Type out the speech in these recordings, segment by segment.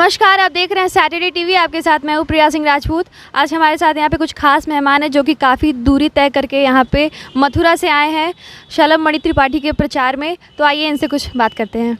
नमस्कार, आप देख रहे हैं सैटरडे टीवी। आपके साथ मैं हूँ प्रिया सिंह राजपूत। आज हमारे साथ यहाँ पे कुछ खास मेहमान हैं जो कि काफ़ी दूरी तय करके यहाँ पे मथुरा से आए हैं शलभ मणि त्रिपाठी के प्रचार में। तो आइए इनसे कुछ बात करते हैं।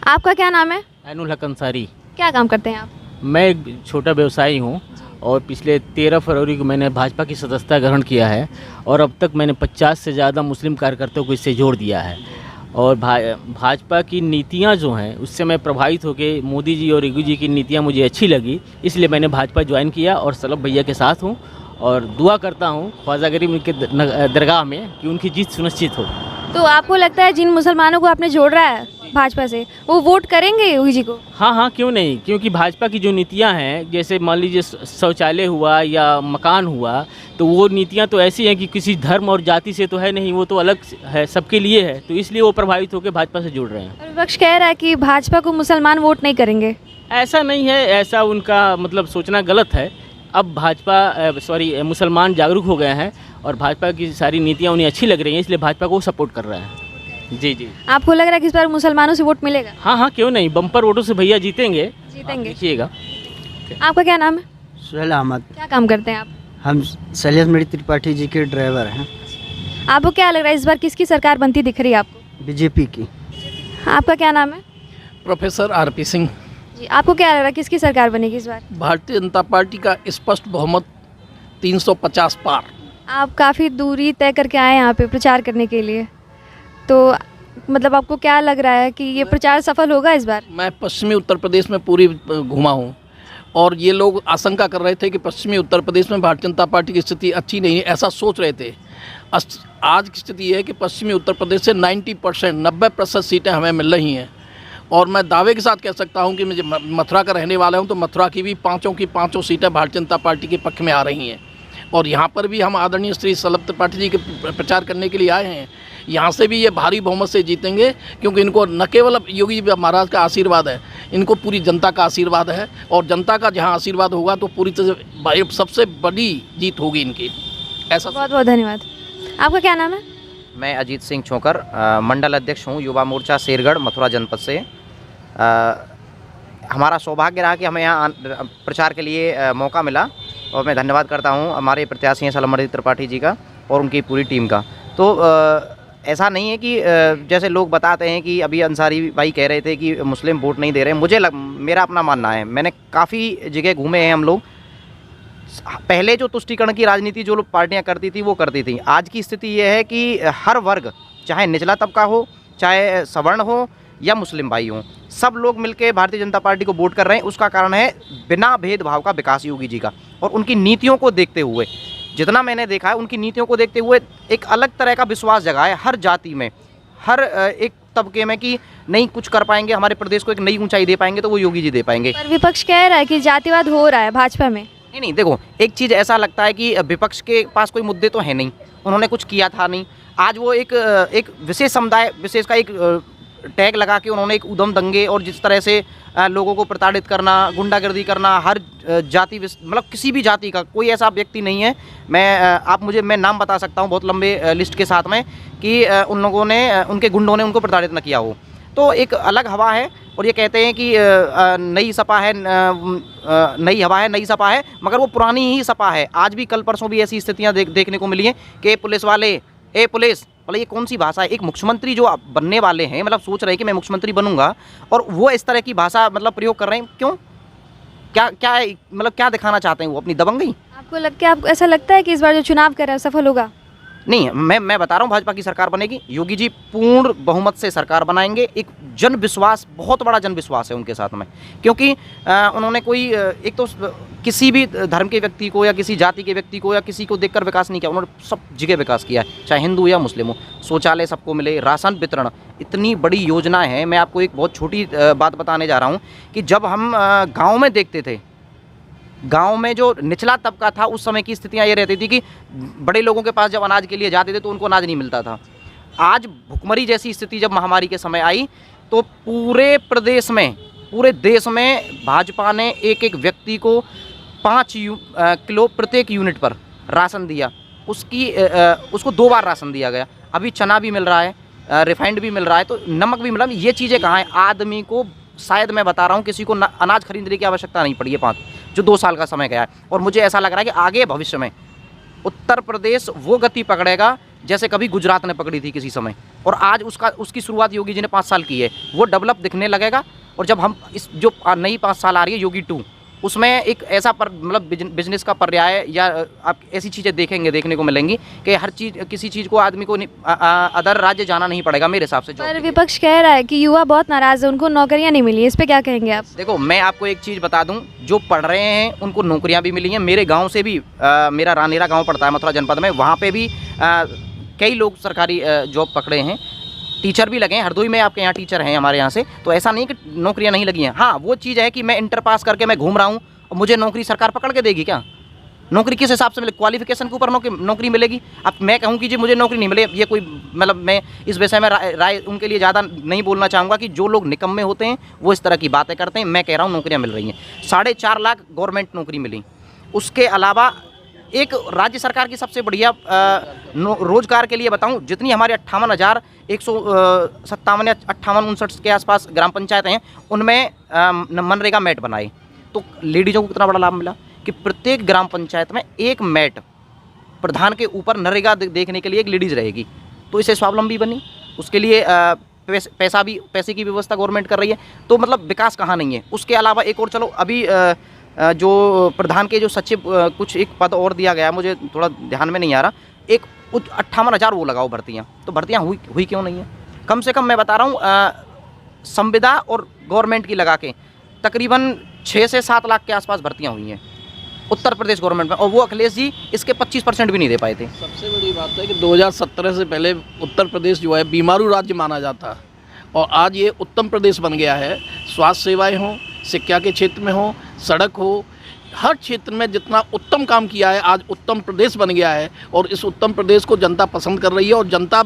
आपका क्या नाम है? ऐनुल हक अंसारी। क्या काम करते हैं आप? मैं एक छोटा व्यवसायी हूँ और पिछले 13 फरवरी को मैंने भाजपा की सदस्यता ग्रहण किया है और अब तक मैंने 50 से ज़्यादा मुस्लिम कार्यकर्ताओं को इससे जोड़ दिया है। और भाजपा की नीतियाँ जो हैं उससे मैं प्रभावित होकर मोदी जी और योगी जी की नीतियाँ मुझे अच्छी लगी, इसलिए मैंने भाजपा ज्वाइन किया और शलभ भैया के साथ हूँ और दुआ करता हूँ ख्वाजा गरीब के दरगाह में कि उनकी जीत सुनिश्चित हो। तो आपको लगता है जिन मुसलमानों को आपने जोड़ रहा है भाजपा से, वो वोट करेंगे योगी जी को? हाँ, क्यों नहीं, क्योंकि भाजपा की जो नीतियां हैं, जैसे मान लीजिए शौचालय हुआ या मकान हुआ, तो वो नीतियां तो ऐसी हैं कि किसी धर्म और जाति से तो है नहीं, वो तो अलग है, सबके लिए है, तो इसलिए वो प्रभावित होकर भाजपा से जुड़ रहे हैं। विपक्ष कह रहा है कि भाजपा को मुसलमान वोट नहीं करेंगे। ऐसा नहीं है, ऐसा उनका मतलब सोचना गलत है। अब मुसलमान जागरूक हो गए हैं और भाजपा की सारी नीतियाँ उन्हें अच्छी लग रही हैं, इसलिए भाजपा को सपोर्ट कर रहे हैं। जी। आपको लग रहा है कि इस बार मुसलमानों से वोट मिलेगा? हाँ, क्यों नहीं, बम्पर वोटों से भैया जीतेंगे। देखिएगा। आपका क्या नाम है? सुहेल अहमद। क्या काम करते हैं आप? हम शलभ मणि त्रिपाठी जी के ड्राइवर हैं। आपको क्या लग रहा है इस बार किसकी सरकार बनती दिख रही है आपको? बीजेपी की। आपका क्या नाम है? Professor RP Singh. जी, आपको क्या लग रहा है किसकी सरकार बनेगी इस बार? भारतीय जनता पार्टी का स्पष्ट बहुमत 350 पार। आप काफ़ी दूरी तय करके आए यहाँ पे प्रचार करने के लिए, तो मतलब आपको क्या लग रहा है कि ये प्रचार सफल होगा इस बार? मैं पश्चिमी उत्तर प्रदेश में पूरी घूमा हूँ और ये लोग आशंका कर रहे थे कि पश्चिमी उत्तर प्रदेश में भारतीय जनता पार्टी की स्थिति अच्छी नहीं है, ऐसा सोच रहे थे। आज की स्थिति ये है कि पश्चिमी उत्तर प्रदेश से 90% सीटें हमें मिल रही हैं और मैं दावे के साथ कह सकता हूँ कि मुझे मथुरा का रहने वाला हूँ, तो मथुरा की भी पाँचों सीटें भारतीय जनता पार्टी के पक्ष में आ रही हैं। और यहाँ पर भी हम आदरणीय श्री शलभ त्रिपाठी जी के प्रचार करने के लिए आए हैं। यहाँ से भी ये भारी बहुमत से जीतेंगे, क्योंकि इनको न केवल योगी महाराज का आशीर्वाद है, इनको पूरी जनता का आशीर्वाद है और जनता का जहाँ आशीर्वाद होगा तो पूरी तरह सबसे बड़ी जीत होगी इनकी। ऐसा। बहुत बहुत धन्यवाद। आपका क्या नाम है? मैं अजीत सिंह छोकर, मंडल अध्यक्ष हूँ युवा मोर्चा शेरगढ़ मथुरा जनपद से। हमारा सौभाग्य रहा कि हमें यहाँ प्रचार के लिए मौका मिला और मैं धन्यवाद करता हूँ हमारे प्रत्याशी हैं शलभ मणि त्रिपाठी जी का और उनकी पूरी टीम का। तो ऐसा नहीं है कि जैसे लोग बताते हैं कि अभी अंसारी भाई कह रहे थे कि मुस्लिम वोट नहीं दे रहे। मेरा अपना मानना है, मैंने काफ़ी जगह घूमे हैं हम लोग। पहले जो तुष्टीकरण की राजनीति जो लोग पार्टियां करती थी वो करती थी। आज की स्थिति ये है कि हर वर्ग, चाहे निचला तबका हो, चाहे सवर्ण हो या मुस्लिम भाई हों, सब लोग मिलकर भारतीय जनता पार्टी को वोट कर रहे हैं। उसका कारण है बिना भेदभाव का विकास योगी जी का, और उनकी नीतियों को देखते हुए, जितना मैंने देखा है उनकी नीतियों को देखते हुए एक अलग तरह का विश्वास जगा है हर जाति में, हर एक तबके में कि नहीं कुछ कर पाएंगे, हमारे प्रदेश को एक नई ऊंचाई दे पाएंगे तो वो योगी जी दे पाएंगे। पर विपक्ष कह रहा है कि जातिवाद हो रहा है भाजपा में। नहीं, देखो, एक चीज़ ऐसा लगता है कि विपक्ष के पास कोई मुद्दे तो है नहीं, उन्होंने कुछ किया था नहीं। आज वो एक विशेष समुदाय विशेष का एक टैग लगा के उन्होंने एक उधम दंगे और जिस तरह से लोगों को प्रताड़ित करना, गुंडागर्दी करना, हर जाति मतलब किसी भी जाति का कोई ऐसा व्यक्ति नहीं है। मैं नाम बता सकता हूँ बहुत लंबे लिस्ट के साथ में कि उन लोगों ने, उनके गुंडों ने उनको प्रताड़ित न किया हो। तो एक अलग हवा है और ये कहते हैं कि नई सपा है, नई हवा है, नई सपा है, मगर वो पुरानी ही सपा है। आज भी कल परसों भी ऐसी स्थितियाँ देखने को मिली हैं कि पुलिस वाले, पुलिस मतलब ये कौन सी भाषा है? एक मुख्यमंत्री जो बनने वाले हैं, मतलब सोच रहे हैं कि मैं मुख्यमंत्री बनूंगा, और वो इस तरह की भाषा मतलब प्रयोग कर रहे हैं। क्यों? क्या मतलब क्या दिखाना चाहते हैं? वो अपनी दबंगई? आपको ऐसा लगता है कि इस बार जो चुनाव कर रहा है सफल होगा? नहीं, मैं बता रहा हूँ भाजपा की सरकार बनेगी। योगी जी पूर्ण बहुमत से सरकार बनाएंगे। एक जन विश्वास, बहुत बड़ा जन विश्वास है उनके साथ में, क्योंकि उन्होंने कोई एक तो किसी भी धर्म के व्यक्ति को या किसी जाति के व्यक्ति को या किसी को देखकर विकास नहीं किया, उन्होंने सब जगह विकास किया है, चाहे हिंदू या मुस्लिम हो। शौचालय सबको मिले, राशन वितरण, इतनी बड़ी योजना है। मैं आपको एक बहुत छोटी बात बताने जा रहा हूँ कि जब हम गाँव में देखते थे, गांव में जो निचला तबका था उस समय की स्थितियां ये रहती थी कि बड़े लोगों के पास जब अनाज के लिए जाते थे तो उनको अनाज नहीं मिलता था। आज भुखमरी जैसी स्थिति जब महामारी के समय आई तो पूरे प्रदेश में, पूरे देश में भाजपा ने एक एक व्यक्ति को 5 किलो प्रत्येक यूनिट पर राशन दिया। उसको 2 बार राशन दिया गया। अभी चना भी मिल रहा है, रिफाइंड भी मिल रहा है, तो नमक भी मिल रहा है। ये चीज़ें कहाँ हैं? आदमी को शायद मैं बता रहा हूँ किसी को अनाज खरीदने की आवश्यकता नहीं पड़ी है जो 2 साल का समय गया है। और मुझे ऐसा लग रहा है कि आगे भविष्य में उत्तर प्रदेश वो गति पकड़ेगा जैसे कभी गुजरात ने पकड़ी थी किसी समय, और आज उसकी शुरुआत योगी जी ने 5 साल की है। वो डेवलप दिखने लगेगा। और जब हम इस जो नई 5 साल आ रही है योगी 2, उसमें एक ऐसा मतलब बिजनेस का पर्याय या आप ऐसी चीज़ें देखने को मिलेंगी कि हर चीज़ किसी चीज़ को आदमी को अदर राज्य जाना नहीं पड़ेगा मेरे हिसाब से। पर विपक्ष कह रहा है कि युवा बहुत नाराज़ है, उनको नौकरियां नहीं मिली, इस पे क्या कहेंगे आप? देखो, मैं आपको एक चीज़ बता दूं, जो पढ़ रहे हैं उनको नौकरियां भी मिली हैं। मेरे गांव से भी मेरा रानेरा गांव पड़ता है मथुरा जनपद में, वहाँ पे भी कई लोग सरकारी जॉब पकड़े हैं, टीचर भी लगे हैं। हरदोई में आपके यहाँ टीचर हैं हमारे यहाँ से, तो ऐसा नहीं कि नौकरियाँ नहीं लगी हैं। हाँ, वो चीज़ है कि मैं इंटर पास करके मैं घूम रहा हूँ और मुझे नौकरी सरकार पकड़ के देगी क्या? नौकरी किस हिसाब से मिले? क्वालिफिकेशन के ऊपर नौकरी मिलेगी। अब मैं कहूँ कि जी मुझे नौकरी नहीं मिले, ये कोई मतलब मैं इस विषय में राय उनके लिए ज़्यादा नहीं बोलना चाहूँगा कि जो लोग निकम्मे होते हैं वो इस तरह की बातें करते हैं। मैं कह रहा हूँ नौकरियाँ मिल रही हैं, 4.5 लाख गवर्नमेंट नौकरी मिली। उसके अलावा एक राज्य सरकार की सबसे बढ़िया रोजगार के लिए बताऊं, जितनी हमारे 58,157 या 58-59 के आसपास ग्राम पंचायत हैं, उनमें मनरेगा मैट बनाए। तो लेडीज़ों को कितना बड़ा लाभ मिला कि प्रत्येक ग्राम पंचायत में एक मैट प्रधान के ऊपर नरेगा देखने के लिए एक लेडीज़ रहेगी, तो इसे स्वावलंबी बनी। उसके लिए पैसे की व्यवस्था गवर्नमेंट कर रही है। तो मतलब विकास कहाँ नहीं है। उसके अलावा एक और, चलो अभी जो प्रधान के जो सचिव कुछ एक पद और दिया गया, मुझे थोड़ा ध्यान में नहीं आ रहा, एक 58,000 वो लगाओ भर्तियाँ, तो भर्तियाँ हुई क्यों नहीं है? कम से कम मैं बता रहा हूँ संविदा और गवर्नमेंट की लगा के तकरीबन 6 से 7 लाख के आसपास भर्तियाँ हुई हैं उत्तर प्रदेश गवर्नमेंट में, और वो अखिलेश जी इसके 25% भी नहीं दे पाए थे। सबसे बड़ी बात है कि 2017 से पहले उत्तर प्रदेश जो है बीमारू राज्य माना जाता, और आज ये उत्तम प्रदेश बन गया है। स्वास्थ्य सेवाएं हों, शिक्षा के क्षेत्र में हो, सड़क हो, हर क्षेत्र में जितना उत्तम काम किया है, आज उत्तम प्रदेश बन गया है। और इस उत्तम प्रदेश को जनता पसंद कर रही है, और जनता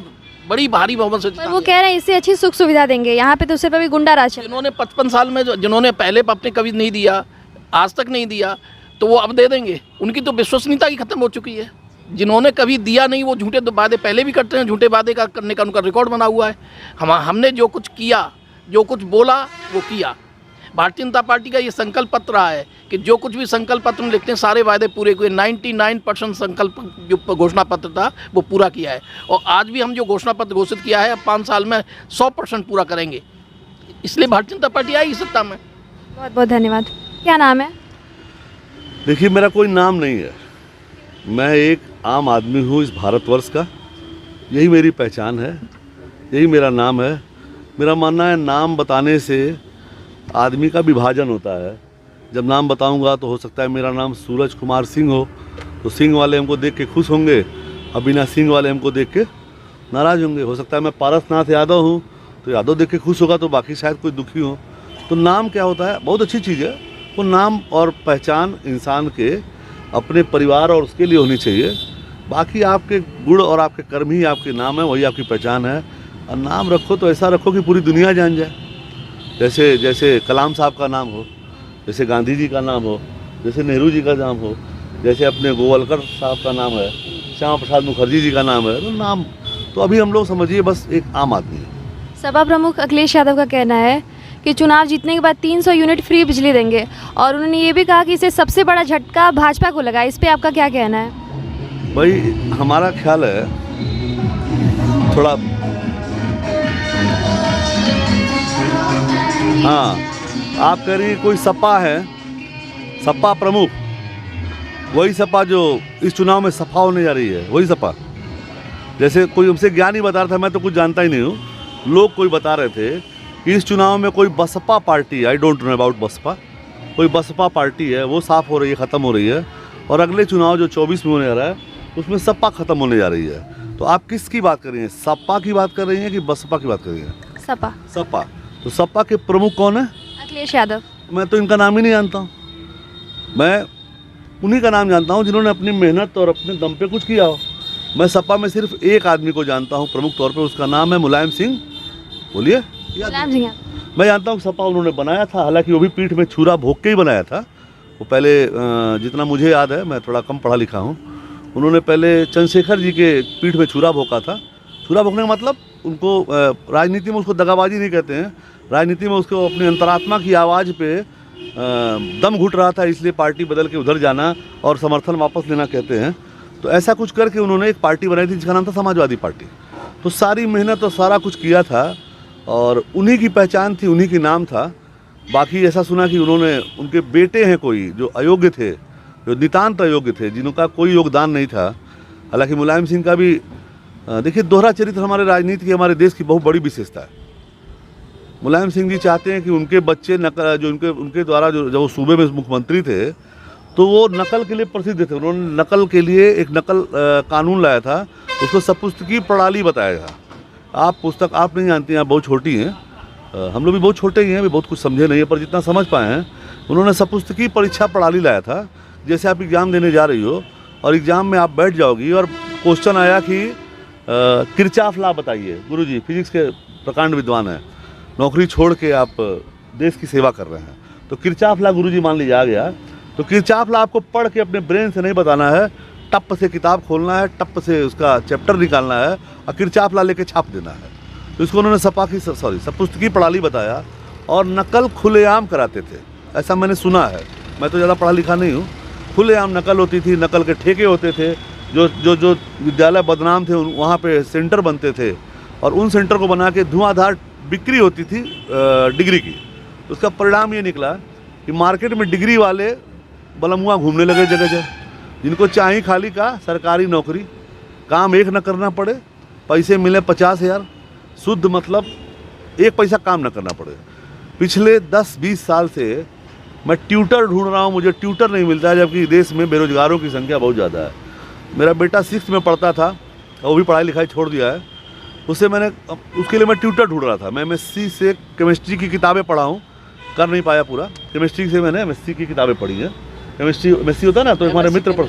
बड़ी भारी बहुमत से। पर वो कह रहे हैं इससे अच्छी सुख सुविधा देंगे, यहाँ पे तो सिर्फ अभी गुंडा राज चल रहा है। जिन्होंने 55 साल में जिन्होंने पहले अपने कभी नहीं दिया, आज तक नहीं दिया, तो वो अब दे देंगे। उनकी तो विश्वसनीयता ही खत्म हो चुकी है। जिन्होंने कभी दिया नहीं वो झूठे वादे पहले भी करते हैं, झूठे वादे का करने का उनका रिकॉर्ड बना हुआ है। हमने जो कुछ किया, जो कुछ बोला वो किया। भारतीय जनता पार्टी का ये संकल्प पत्र रहा है कि जो कुछ भी संकल्प पत्र में लिखते हैं सारे वायदे पूरे हुए। 99% संकल्प जो घोषणा पत्र था वो पूरा किया है, और आज भी हम जो घोषणा पत्र घोषित किया है 5 साल में 100% पूरा करेंगे। इसलिए भारतीय जनता पार्टी आई सत्ता में। बहुत बहुत धन्यवाद। क्या नाम है? देखिए, मेरा कोई नाम नहीं है, मैं एक आम आदमी हूँ इस भारतवर्ष का। यही मेरी पहचान है, यही मेरा नाम है। मेरा मानना है नाम बताने से आदमी का विभाजन होता है। जब नाम बताऊंगा तो हो सकता है मेरा नाम सूरज कुमार सिंह हो, तो सिंह वाले हमको देख के खुश होंगे, और बिना सिंह वाले हमको देख के नाराज़ होंगे। हो सकता है मैं पारसनाथ यादव हूँ, तो यादव देख के खुश होगा, तो बाकी शायद कोई दुखी हो। तो नाम क्या होता है, बहुत अच्छी चीज़ है। वो नाम और पहचान इंसान के अपने परिवार और उसके लिए होनी चाहिए। बाकी आपके गुण और आपके कर्म ही आपके नाम है, वही आपकी पहचान है। और नाम रखो तो ऐसा रखो कि पूरी दुनिया जान जाए। जैसे कलाम साहब का नाम हो, जैसे गांधी जी का नाम हो, जैसे नेहरू जी का नाम हो, जैसे अपने गोवलकर साहब का नाम है, श्यामा प्रसाद मुखर्जी जी का नाम है। तो नाम तो अभी हम लोग समझिए बस एक आम आदमी है। सपा प्रमुख अखिलेश यादव का कहना है कि चुनाव जीतने के बाद 300 यूनिट फ्री बिजली देंगे, और उन्होंने ये भी कहा कि इससे सबसे बड़ा झटका भाजपा को लगा। इस पे आपका क्या कहना है? भाई, हमारा ख्याल है थोड़ा, हाँ, आप कह रही हैं कोई सपा है, सपा प्रमुख, वही सपा जो इस चुनाव में सफा होने जा रही है, वही सपा। जैसे कोई हमसे ज्ञान ही बता रहा था, मैं तो कुछ जानता ही नहीं हूँ, लोग कोई बता रहे थे कि इस चुनाव में कोई Baspa party, I don't know about Baspa, कोई बसपा पार्टी है वो साफ़ हो रही है, ख़त्म हो रही है, और अगले चुनाव जो 24 में होने जा रहा है उसमें सपा ख़त्म होने जा रही है। तो आप किसकी बात कर रही हैं, सपा की बात कर रही हैं कि बसपा की बात कर रही हैं? सपा। सपा। तो सपा के प्रमुख कौन है? अखिलेश यादव। मैं तो इनका नाम ही नहीं जानता हूँ। मैं उन्हीं का नाम जानता हूँ जिन्होंने अपनी मेहनत और अपने दम पे कुछ किया हो। मैं सपा में सिर्फ एक आदमी को जानता हूँ प्रमुख तौर पे, उसका नाम है मुलायम सिंह। बोलिए। मुलायम सिंह यादव। मैं जानता हूँ सपा उन्होंने बनाया था, हालांकि वो भी पीठ में छुरा भोग के ही बनाया था। वो पहले जितना मुझे याद है, मैं थोड़ा कम पढ़ा लिखा हूँ, उन्होंने पहले चंद्रशेखर जी के पीठ में छुरा भोंका था। छुरा भोंकने का मतलब उनको राजनीति में उसको दगाबाजी नहीं कहते हैं, राजनीति में उसको अपनी अंतरात्मा की आवाज़ पे दम घुट रहा था, इसलिए पार्टी बदल के उधर जाना और समर्थन वापस लेना कहते हैं। तो ऐसा कुछ करके उन्होंने एक पार्टी बनाई थी जिसका नाम था समाजवादी पार्टी। तो सारी मेहनत और सारा कुछ किया था और उन्हीं की पहचान थी, उन्हीं की नाम था। बाकी ऐसा सुना कि उन्होंने, उनके बेटे हैं कोई जो अयोग्य थे, जो नितांत अयोग्य थे, जिनका कोई योगदान नहीं था। हालांकि मुलायम सिंह का भी देखिए दोहरा चरित्र हमारे राजनीति की, हमारे देश की बहुत बड़ी विशेषता है। मुलायम सिंह जी चाहते हैं कि उनके बच्चे नकल, जो उनके द्वारा जो जब वो सूबे में मुख्यमंत्री थे तो वो नकल के लिए प्रसिद्ध थे। उन्होंने नकल के लिए एक नकल कानून लाया था, उसको सपुस्तकी प्रणाली बताया था। आप पुस्तक आप नहीं जानती हैं, आप बहुत छोटी हैं, हम लोग भी बहुत छोटे ही हैं, अभी बहुत कुछ समझे नहीं है, पर जितना समझ पाए हैं उन्होंने सपुस्तकी परीक्षा प्रणाली लाया था। जैसे आप एग्ज़ाम देने जा रही हो और एग्ज़ाम में आप बैठ जाओगी और क्वेश्चन आया कि किरचाफ लॉ बताइए। गुरुजी फिजिक्स के प्रकांड विद्वान हैं, नौकरी छोड़ के आप देश की सेवा कर रहे हैं, तो किरचाफ लॉ गुरुजी मान लीजिए आ गया, तो किरचाफ लॉ आपको पढ़ के अपने ब्रेन से नहीं बताना है, टप से किताब खोलना है, टप से उसका चैप्टर निकालना है और किरचाफ लॉ लेके छाप देना है। तो इसको उन्होंने सपुस्तकी प्रणाली बताया और नकल खुलेआम कराते थे, ऐसा मैंने सुना है। मैं तो ज़्यादा पढ़ा लिखा नहीं हूँ। खुलेआम नकल होती थी, नकल के ठेके होते थे, जो विद्यालय बदनाम थे वहाँ पे सेंटर बनते थे और उन सेंटर को बना के धुआंधार बिक्री होती थी डिग्री की। उसका परिणाम ये निकला कि मार्केट में डिग्री वाले बलमुआ घूमने लगे जगह जगह, जिनको चाहिए खाली का सरकारी नौकरी, काम एक न करना पड़े, पैसे मिले 50,000 शुद्ध, मतलब एक पैसा काम न करना पड़े। पिछले 10-20 साल से मैं ट्यूटर ढूंढ रहा हूँ, मुझे ट्यूटर नहीं मिलता है, जबकि देश में बेरोजगारों की संख्या बहुत ज़्यादा है। मेरा बेटा 6th में पढ़ता था, वो भी पढ़ाई लिखाई छोड़ दिया है, उसके लिए मैं ट्यूटर ढूंढ रहा था। मैं MSc से केमिस्ट्री की किताबें पढ़ा हूँ, कर नहीं पाया पूरा। केमिस्ट्री से मैंने MSc की किताबें पढ़ी हैं। MSc होता है ना, तो हमारे मित्र पढ़,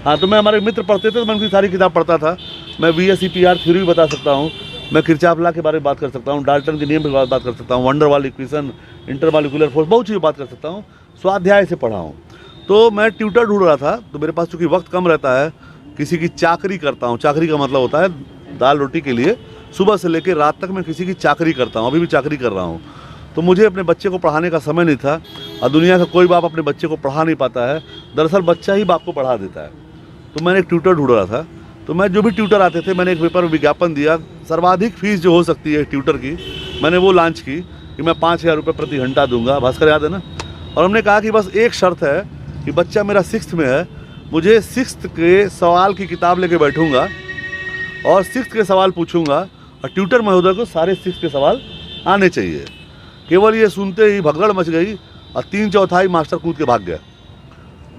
हाँ, तो मैं हमारे मित्र पढ़ते थे तो मैं उनकी सारी किताब पढ़ता था। मैं VSEPR थ्योरी भी बता सकता हूँ, मैं किरचाफ लॉ के बारे में बात कर सकता हूँ, डाल्टन के नियम के बारे में बात कर सकता हूँ, वंडर वाल इक्वेशन, इंटरमॉलिक्यूलर फोर्स, बहुत चीज़ बात कर सकता हूँ। स्वाध्याय से पढ़ा हूँ। तो मैं ट्यूटर ढूंढ रहा था, तो मेरे पास चूँकि वक्त कम रहता है, किसी की चाकरी करता हूँ। चाकरी का मतलब होता है दाल रोटी के लिए, सुबह से लेकर रात तक मैं किसी की चाकरी करता हूँ, अभी भी चाकरी कर रहा हूँ। तो मुझे अपने बच्चे को पढ़ाने का समय नहीं था और दुनिया का कोई बाप अपने बच्चे को पढ़ा नहीं पाता है, दरअसल बच्चा ही बाप को पढ़ा देता है। तो मैंने एक ट्यूटर ढूंढ रहा था, तो मैं जो भी ट्यूटर आते थे मैंने एक पेपर में विज्ञापन दिया, सर्वाधिक फीस जो हो सकती है ट्यूटर की, मैंने वो लॉन्च की कि मैं 5,000 रुपये प्रति घंटा दूंगा। भास्कर याद है ना? और हमने कहा कि बस एक शर्त है कि बच्चा मेरा 6th में है, मुझे 6th के सवाल की किताब लेके बैठूंगा और 6th के सवाल पूछूंगा और ट्यूटर महोदय को सारे 6th के सवाल आने चाहिए। केवल ये सुनते ही भगदड़ मच गई और 3/4 मास्टर कूद के भाग गया।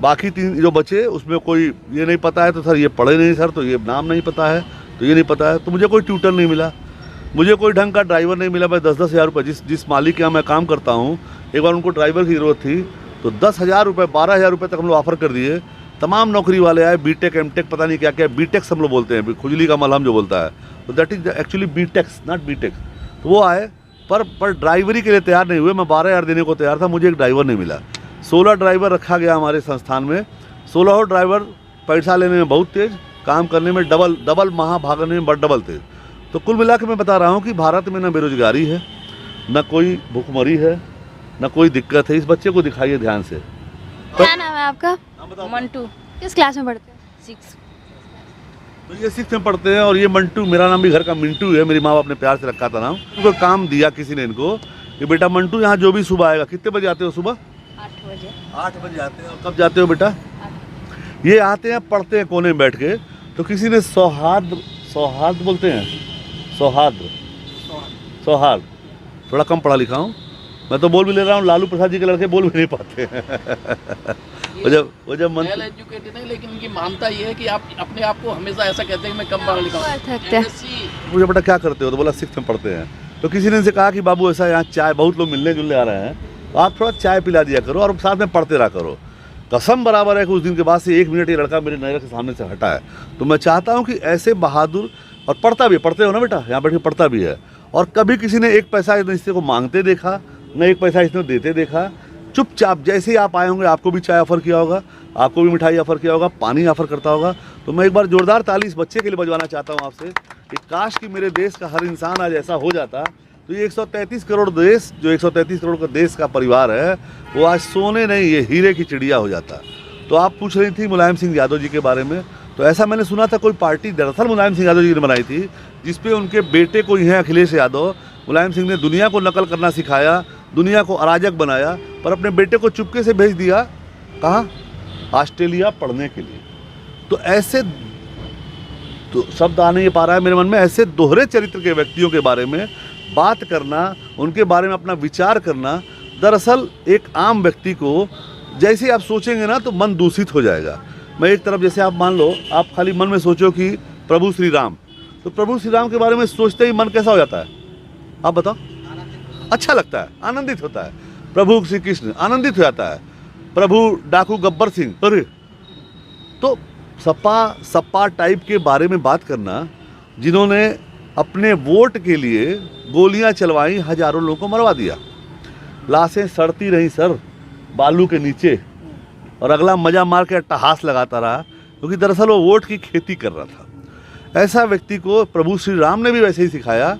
बाकी 3 जो बचे उसमें कोई ये नहीं पता है तो सर ये पढ़े नहीं सर, तो ये नाम नहीं पता है, तो ये नहीं पता है। तो मुझे कोई ट्यूटर नहीं मिला, मुझे कोई ढंग का ड्राइवर नहीं मिला। मैं 10-10 हज़ार रुपये जिस मालिक के यहाँ मैं काम करता हूँ, एक बार उनको ड्राइवर की ज़रूरत थी तो 10,000 रुपये 12,000 रुपये तक हम लोग ऑफ़र कर दिए। तमाम नौकरी वाले आए, बीटेक एमटेक पता नहीं क्या क्या, बीटेक्स हम लोग बोलते हैं, खुजली का मलहम जो बोलता है, तो that is actually BTechs not BTech. तो वो आए पर ड्राइवरी के लिए तैयार नहीं हुए। मैं 12,000 देने को तैयार था, मुझे एक ड्राइवर नहीं मिला। 16 ड्राइवर रखा गया हमारे संस्थान में। 16 ड्राइवर पैसा लेने में बहुत तेज़, काम करने में डबल भागने में डबल तेज़। तो कुल मिला के मैं बता रहा हूँ कि भारत में न बेरोजगारी है, न कोई भूखमरी है, न कोई दिक्कत है। इस बच्चे को दिखाइए ध्यान से। क्या नाम है आपका? मंटू, किस क्लास में पढ़ते हैं? 6। तो ये 6th में पढ़ते हैं और ये मंटू, मेरा नाम भी घर का मिंटू है, मेरी माँ बाप ने प्यार से रखा था नाम। उनको काम दिया किसी ने इनको कि बेटा मंटू यहाँ जो भी सुबह आएगा। कितने बजे आते हो सुबह? 8 बजे। 8 बजे आते हैं। और कब जाते हो बेटा? ये आते हैं, पढ़ते हैं कोने में बैठ के। तो किसी ने सौहार्द बोलते हैं, सौहार्द थोड़ा कम पढ़ा लिखा हूँ मैं, तो बोल भी ले रहा हूँ। लालू प्रसाद जी के लड़के बोल भी नहीं पाते वो जब वेल एजुकेटेड है, लेकिन इनकी मानता ये है कि आप अपने आप को हमेशा ऐसा कहते हैं कि मैं कम पढ़ा लिखा हूँ। मुझे बेटा क्या करते हो? तो बोला 6th में पढ़ते हैं। तो किसी ने इनसे कहा कि बाबू ऐसा यहाँ चाय, बहुत लोग मिलने जुलने आ रहे हैं, तो आप थोड़ा चाय पिला दिया करो और साथ में पढ़ते रहा करो। कसम बराबर है कि उस दिन के बाद से 1 मिनट ये लड़का मेरे नज़र के सामने से हटा है। तो मैं चाहता हूँ कि ऐसे बहादुर, और पढ़ता भी, पढ़ते हो ना बेटा, यहाँ बैठ के पढ़ता भी है। और कभी किसी ने 1 पैसा इससे को मांगते देखा, न 1 पैसा इसने देते देखा। चुपचाप जैसे ही आप आए होंगे आपको भी चाय ऑफ़र किया होगा, आपको भी मिठाई ऑफ़र किया होगा, पानी ऑफ़र करता होगा। तो मैं एक बार जोरदार ताली इस बच्चे के लिए बजवाना चाहता हूँ आपसे कि काश कि मेरे देश का हर इंसान आज ऐसा हो जाता तो ये 133 करोड़ देश, जो 133 करोड़ का देश का परिवार है, वो आज सोने नहीं, ये हीरे की चिड़िया हो जाता। तो आप पूछ रही थी मुलायम सिंह यादव जी के बारे में, तो ऐसा मैंने सुना था कोई पार्टी दरअसल मुलायम सिंह यादव जी ने बनाई थी, जिसपे उनके बेटे को ही हैं अखिलेश यादव, मुलायम सिंह ने दुनिया को नकल करना सिखाया, दुनिया को अराजक बनाया, पर अपने बेटे को चुपके से भेज दिया कहाँ, ऑस्ट्रेलिया पढ़ने के लिए। तो ऐसे तो शब्द आ नहीं पा रहा है मेरे मन में, ऐसे दोहरे चरित्र के व्यक्तियों के बारे में बात करना, उनके बारे में अपना विचार करना, दरअसल एक आम व्यक्ति को जैसे आप सोचेंगे ना तो मन दूषित हो जाएगा। मैं एक तरफ जैसे आप मान लो, आप खाली मन में सोचो कि प्रभु श्री राम, तो प्रभु श्री राम के बारे में सोचते ही मन कैसा हो जाता है, आप बताओ? अच्छा लगता है, आनंदित होता है। प्रभु श्री कृष्ण आनंदित हो जाता है। प्रभु डाकू गब्बर सिंह, अरे तो सपा टाइप के बारे में बात करना, जिन्होंने अपने वोट के लिए गोलियां चलवाई, हजारों लोगों को मरवा दिया, लाशें सड़ती रही सर बालू के नीचे, और अगला मजा मार के अट्टहास लगाता रहा, क्योंकि दरअसल वो वोट की खेती कर रहा था। ऐसा व्यक्ति को प्रभु श्री राम ने भी वैसे ही सिखाया।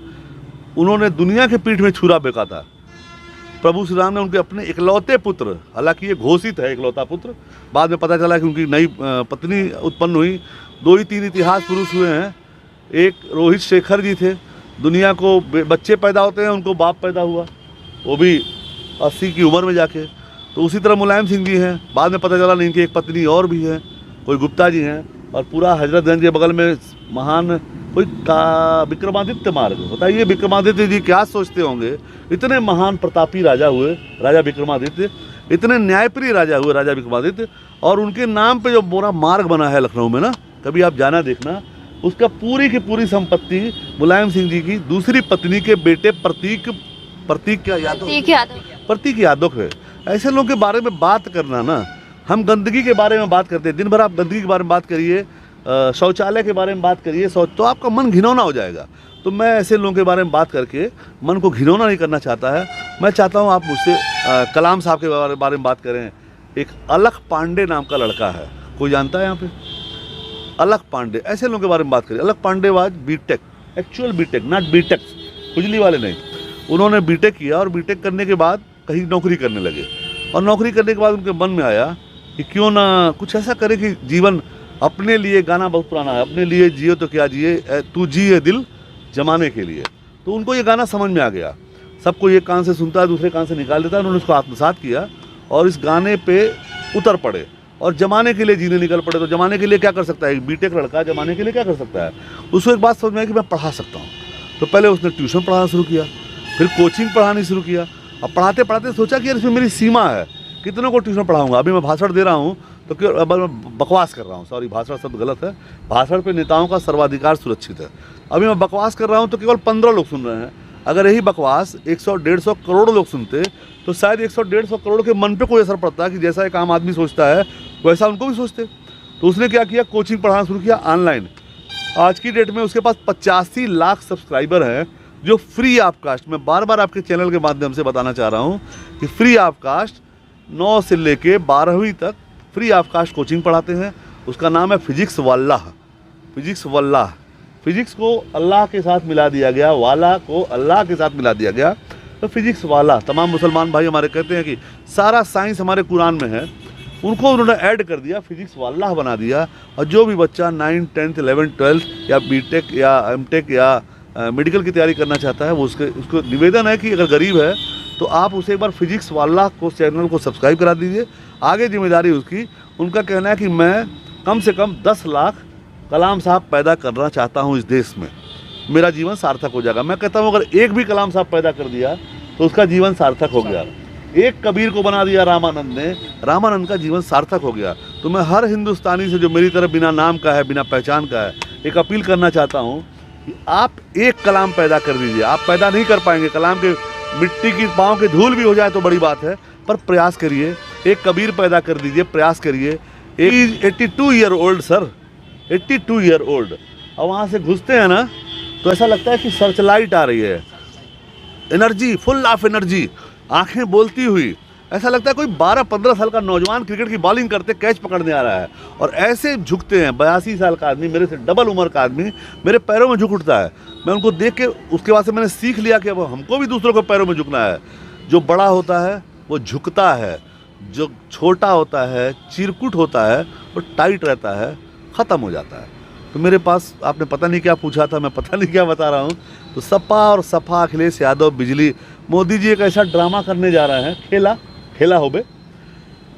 उन्होंने दुनिया के पीठ में छुरा फेंका था। प्रभु श्री राम ने उनके अपने इकलौते पुत्र, हालांकि ये घोषित है इकलौता पुत्र, बाद में पता चला कि उनकी नई पत्नी उत्पन्न हुई। 2 ही 3 इतिहास पुरुष हुए हैं। एक रोहित शेखर जी थे, दुनिया को बच्चे पैदा होते हैं, उनको बाप पैदा हुआ, वो भी 80 की उम्र में जाके। तो उसी तरह मुलायम सिंह जी हैं, बाद में पता चला नहीं, इनकी एक पत्नी और भी है, कोई गुप्ता जी हैं, और पूरा हजरतगंज के बगल में महान कोई विक्रमादित्य मार्ग। बताइए विक्रमादित्य जी क्या सोचते होंगे, इतने महान प्रतापी राजा हुए राजा विक्रमादित्य, इतने न्यायप्रिय राजा हुए राजा विक्रमादित्य, और उनके नाम पे जो पूरा मार्ग बना है लखनऊ में ना, कभी आप जाना देखना, उसका पूरी की पूरी संपत्ति मुलायम सिंह जी की दूसरी पत्नी के बेटे प्रतीक यादव है। ऐसे लोगों के बारे में बात करना ना, हम गंदगी के बारे में बात करते हैं, दिन भर आप गंदगी के बारे में बात करिए, शौचालय के बारे में बात करिए, तो आपका मन घिनौना हो जाएगा। तो मैं ऐसे लोगों के बारे में बात करके मन को घिनौना नहीं करना चाहता है। मैं चाहता हूँ आप मुझसे कलाम साहब के बारे में बात करें। एक अलख पांडे नाम का लड़का है, कोई जानता है यहाँ पे? अलख पांडे, ऐसे लोगों के बारे में बात करें। Alakh Pandey was BTech, actual BTech, not BTech खुजली वाले नहीं। उन्होंने बीटेक किया और बीटेक करने के बाद कहीं नौकरी करने लगे, और नौकरी करने के बाद उनके मन में आया कि क्यों ना कुछ ऐसा करे कि जीवन अपने लिए, गाना बहुत पुराना है, अपने लिए जियो तो क्या जिए, तू जिए दिल जमाने के लिए। तो उनको ये गाना समझ में आ गया। सबको एक कान से सुनता है, दूसरे कान से निकाल देता है। उन्होंने उसको आत्मसात किया और इस गाने पे उतर पड़े और जमाने के लिए जीने निकल पड़े। तो जमाने के लिए क्या कर सकता है बीटेक लड़का, जमाने के लिए क्या कर सकता है? उसको एक बात समझ में आई कि मैं पढ़ा सकता हूँ। तो पहले उसने ट्यूशन पढ़ाना शुरू किया, फिर कोचिंग पढ़ानी शुरू किया। अब पढ़ाते पढ़ाते सोचा कि यार इसमें मेरी सीमा है, कितनों को ट्यूशन पढ़ाऊंगा। अभी मैं भाषण दे रहा हूँ तो क्यों, अब मैं बकवास कर रहा हूँ, सॉरी भाषण शब्द गलत है, भाषण पे नेताओं का सर्वाधिकार सुरक्षित है। अभी मैं बकवास कर रहा हूँ तो केवल 15 लोग सुन रहे हैं। अगर यही बकवास 100-150 करोड़ लोग सुनते तो शायद 100-150 करोड़ के मन पे कोई असर पड़ता कि जैसा एक आम आदमी सोचता है वैसा उनको भी सोचते। तो उसने क्या किया, कोचिंग पढ़ाना शुरू किया ऑनलाइन। आज की डेट में उसके पास 85 लाख सब्सक्राइबर हैं जो फ्री ऑफ कास्ट, मैं बार बार आपके चैनल के माध्यम से बताना चाह रहा हूँ कि फ्री ऑफ कास्ट 9 से लेके 12वीं तक फ्री ऑफ कास्ट कोचिंग पढ़ाते हैं। उसका नाम है फिजिक्स वल्लाह। फिजिक्स वल्लाह, फिजिक्स को अल्लाह के साथ मिला दिया गया, वाला को अल्लाह के साथ मिला दिया गया, तो फिजिक्स वाला। तमाम मुसलमान भाई हमारे कहते हैं कि सारा साइंस हमारे कुरान में है, उनको उन्होंने ऐड कर दिया, फिजिक्स वाला बना दिया। और जो भी बच्चा 9th, 10th, 11th, 12th या बीटेक या एमटेक या मेडिकल की तैयारी करना चाहता है, वो उसको निवेदन है कि अगर गरीब है तो आप उसे एक बार फिजिक्स वाला को चैनल को सब्सक्राइब करा दीजिए। आगे जिम्मेदारी उसकी। उनका कहना है कि मैं कम से कम 10 लाख कलाम साहब पैदा करना चाहता हूँ इस देश में, मेरा जीवन सार्थक हो जाएगा। मैं कहता हूँ अगर एक भी कलाम साहब पैदा कर दिया तो उसका जीवन सार्थक हो गया। एक कबीर को बना दिया रामानंद ने, रामानंद का जीवन सार्थक हो गया। तो मैं हर हिंदुस्तानी से जो मेरी तरफ बिना नाम का है, बिना पहचान का है, एक अपील करना चाहता हूँ कि आप एक कलाम पैदा कर दीजिए। आप पैदा नहीं कर पाएंगे, कलाम के मिट्टी की पाँव की धूल भी हो जाए तो बड़ी बात है, पर प्रयास करिए। एक कबीर पैदा कर दीजिए, प्रयास करिए। 82 year old sir, 82 year old. और वहाँ से घुसते हैं ना तो ऐसा लगता है कि सर्च लाइट आ रही है, एनर्जी, फुल ऑफ एनर्जी, आंखें बोलती हुई, ऐसा लगता है कोई 12-15 साल का नौजवान क्रिकेट की बॉलिंग करते कैच पकड़ने आ रहा है, और ऐसे झुकते हैं। 82 साल का आदमी, मेरे से डबल उम्र का आदमी मेरे पैरों में झुक उठता है। मैं उनको देख के उसके बाद से मैंने सीख लिया कि अब हमको भी दूसरों के पैरों में झुकना है। जो बड़ा होता है वो झुकता है, जो छोटा होता है, चिरकुट होता है, वो टाइट रहता है, ख़त्म हो जाता है। तो मेरे पास आपने पता नहीं क्या पूछा था, मैं पता नहीं क्या बता रहा हूँ। तो सपा और सपा, अखिलेश यादव, बिजली, मोदी जी एक ऐसा ड्रामा करने जा रहे हैं। खेला हो बे,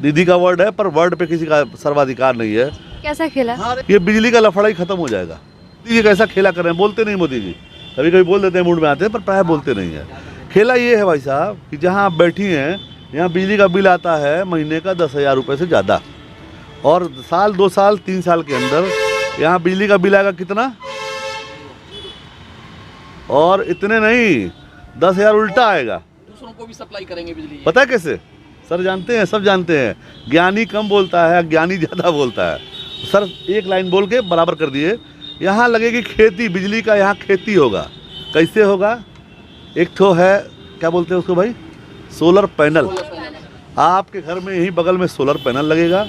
दीदी का वर्ड है, पर वर्ड पे किसी का सर्वाधिकार नहीं है। कैसा खेला? ये बिजली का लफड़ा ही खत्म हो जाएगा। मोदी जी कैसा खेला कर रहे हैं, बोलते नहीं मोदी जी, कभी कभी बोल देते हैं, मूड में आते हैं, पर प्रायः बोलते नहीं है। खेला ये है भाई साहब कि जहाँ आप बैठी हैं, यहाँ बिजली का बिल आता है महीने का 10,000 रुपये से ज़्यादा, और साल 2 साल 3 साल के अंदर यहाँ बिजली का बिल आएगा कितना, और इतने नहीं 10,000 उल्टा आएगा। दूसरों को भी सप्लाई करेंगे बिजली। पता है कैसे? सर जानते हैं, सब जानते हैं। ज्ञानी कम बोलता है, ज्ञानी ज़्यादा बोलता है। सर एक लाइन बोल के बराबर कर दिए। यहाँ लगेगी खेती, बिजली का यहाँ खेती होगा। कैसे होगा? एक तो है, क्या बोलते हैं उसको भाई, सोलर पैनल। आपके घर में यहीं बगल में सोलर पैनल लगेगा,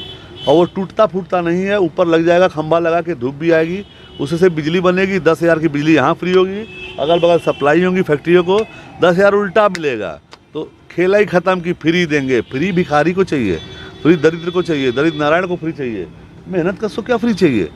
और वो टूटता फूटता नहीं है, ऊपर लग जाएगा, खंभा लगा के धूप भी आएगी, उससे बिजली बनेगी। 10,000 की बिजली यहाँ फ्री होगी, अगल बगल सप्लाई होंगी फैक्ट्रियों को, 10,000 उल्टा मिलेगा। तो खेला ही ख़त्म की फ्री देंगे। फ्री भिखारी को चाहिए, फ्री दरिद्र को चाहिए, दरिद्र नारायण को फ्री चाहिए, मेहनत कश को क्या फ्री चाहिए?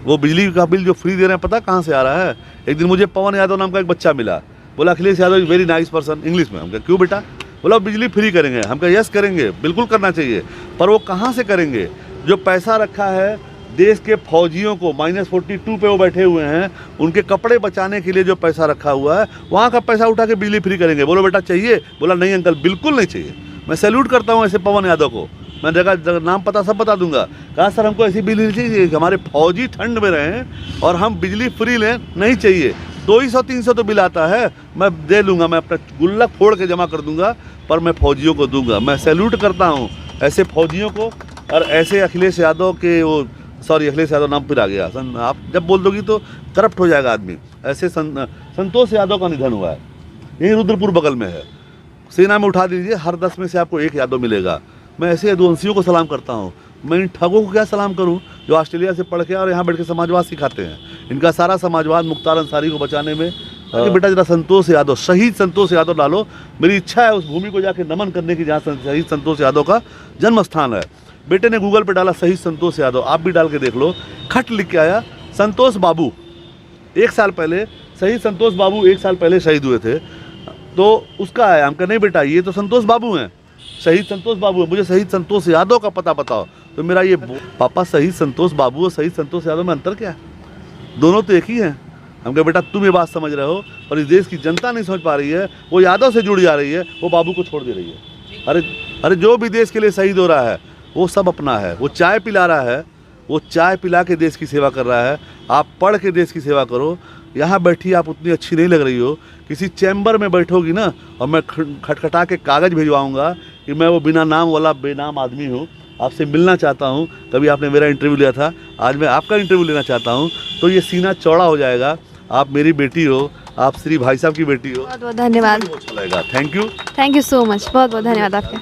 वो बिजली का बिल जो फ्री दे रहे हैं, पता कहाँ से आ रहा है? एक दिन मुझे पवन यादव नाम का एक बच्चा मिला, बोला Akhilesh Yadav is very nice person, English में। हम कहा क्यों बेटा? बोला बिजली फ्री करेंगे। हम कहा यस करेंगे, बिल्कुल करना चाहिए, पर वो कहाँ से करेंगे? जो पैसा रखा है देश के फौजियों को, -42 पे वो बैठे हुए हैं, उनके कपड़े बचाने के लिए जो पैसा रखा हुआ है, वहाँ का पैसा उठा के बिजली फ्री करेंगे। बोलो बेटा चाहिए? बोला नहीं अंकल, बिल्कुल नहीं चाहिए। मैं सैल्यूट करता हूँ ऐसे पवन यादव को, मैं जगह नाम पता सब बता दूंगा। कहा सर हमको ऐसी बिजली नहीं चाहिए कि हमारे फौजी ठंड में रहें और हम बिजली फ्री लें, नहीं चाहिए। 200-300 तो बिल आता है, मैं दे लूँगा, मैं अपना गुल्लक फोड़ के जमा कर दूंगा, पर मैं फौजियों को दूंगा। मैं सैल्यूट करता हूँ ऐसे फौजियों को, और ऐसे अखिलेश यादव के वो, सॉरी अखिलेश यादव नाम फिर आ गया, आप जब बोल दोगी तो करप्ट हो जाएगा आदमी। ऐसे संतोष यादव का निधन हुआ है, यही रुद्रपुर बगल में है। सेना में उठा दीजिए, हर 10 में से आपको 1 यादव मिलेगा। मैं ऐसे यदुवंशियों को सलाम करता हूँ। मैं इन ठगों को क्या सलाम करूँ जो ऑस्ट्रेलिया से पढ़ के और यहाँ बैठ के समाजवाद सिखाते हैं। इनका सारा समाजवाद मुख्तार अंसारी को बचाने में। बेटा जरा संतोष यादव, शहीद संतोष यादव डालो, मेरी इच्छा है उस भूमि को जाके नमन करने की जहाँ शहीद संतोष यादव का जन्म स्थान है। बेटे ने गूगल पे डाला शहीद संतोष यादव, आप भी डाल के देख लो, खट लिख के आया संतोष बाबू। 1 साल पहले शहीद संतोष बाबू 1 साल पहले शहीद हुए थे, तो उसका आया। हम कहा नहीं बेटा ये तो संतोष बाबू हैं, शहीद संतोष बाबू है, मुझे शहीद संतोष यादव का पता बताओ। तो मेरा ये पापा शहीद संतोष बाबू और शहीद संतोष यादव में अंतर क्या है? दोनों तो एक ही हैं। हम कहा बेटा तुम ये बात समझ रहे हो और इस देश की जनता नहीं समझ पा रही है, वो यादव से जुड़ जा रही है, वो बाबू को छोड़ दे रही है। अरे जो भी देश के लिए शहीद हो रहा है वो सब अपना है। वो चाय पिला रहा है, वो चाय पिला के देश की सेवा कर रहा है। आप पढ़ के देश की सेवा करो। यहाँ बैठी आप उतनी अच्छी नहीं लग रही हो, किसी चैम्बर में बैठोगी ना, और मैं खटखटा के कागज़ भिजवाऊँगा कि मैं वो बिना नाम वाला बेनाम आदमी हूँ, आपसे मिलना चाहता हूँ। कभी आपने मेरा इंटरव्यू लिया था, आज मैं आपका इंटरव्यू लेना चाहता हूँ। तो ये सीना चौड़ा हो जाएगा। आप मेरी बेटी हो, आप श्री भाई साहब की बेटी हो। बहुत बहुत धन्यवाद। अच्छा लगेगा। थैंक यू सो मच, बहुत बहुत धन्यवाद आपका।